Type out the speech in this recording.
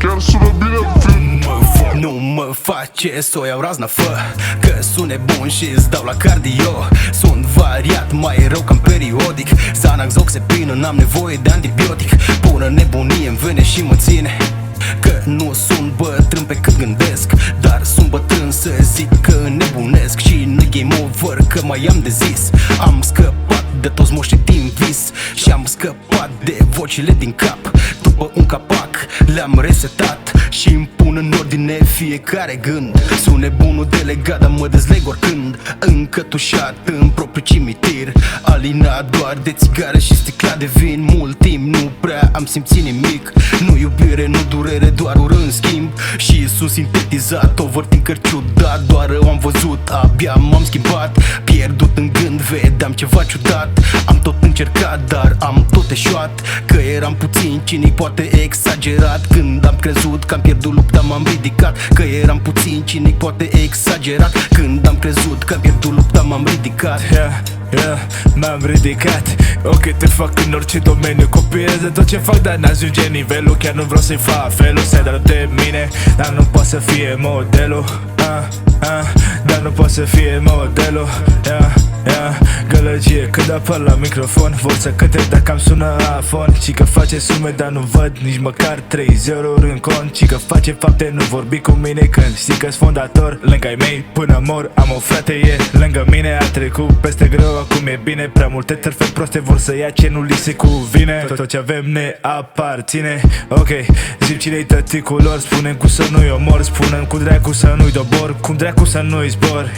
chiar sună bine în film. Nu mă face să o iau razna, fă că sunt nebun și îți dau la cardio. Sunt variat, mai rău cam periodic. Xanax, oxepină, n-am nevoie de antibiotic. Pună nebunie în vene și mă ține că nu sunt bătrân pe cât gândesc, dar sunt bătrân să zic că înnebunesc. Și nu-i game over că mai am de zis. Am scăpat de toți moștii din vis și am scăpat de vocile din cap. După un capac le-am resetat și îmi pun în ordine fiecare gând. Sunt nebunul delegat, dar mă dezleg oricând. Încătușat în propriu cimitir, alinat doar de țigare și sticla de vin. Mult timp nu prea am simțit nimic. Nu iubire, nu durere, doar urât în schimb. Și sunt sintetizat, overthinker ciudat. Doar eu am văzut, abia m-am schimbat. Pierdut în gând, vedeam ceva ciudat. Am tot încercat, dar am tot eșuat. Că eram puțin cinic, poate exagerat. Când am crezut că am pierdut lupta, m-am ridicat. Că eram puțin cinic, poate exagerat. Când am crezut că am pierdut lupta, m-am ridicat. M-am ridicat. Ok, te fac în orice domeniu, copiez de tot ce fac, dar n-ajunge nivelul. Chiar nu vreau să-i fac felul, să-i dau de mine, dar nu poate să fie modelul. Dar nu poate să fie modelul. Gălăgie când apar la microfon. Vor să cânte dacă am sună afon. Și că face sume, dar nu văd nici măcar 30 euro în cont. Și că face fapte, nu vorbi cu mine când știi că-s fondator. Lângă ai mei până mor, am o frate, e lângă mine. A trecut peste greu, acum e bine. Prea multe târfe proste vor să ia ce nu li se cuvine. Tot ce avem ne aparține. Ok, zic cine-i tăticul lor. Spune-mi cum să nu-i omor, spune-mi cum dracu să nu-i dobor, cum dracu să nu-i zbor.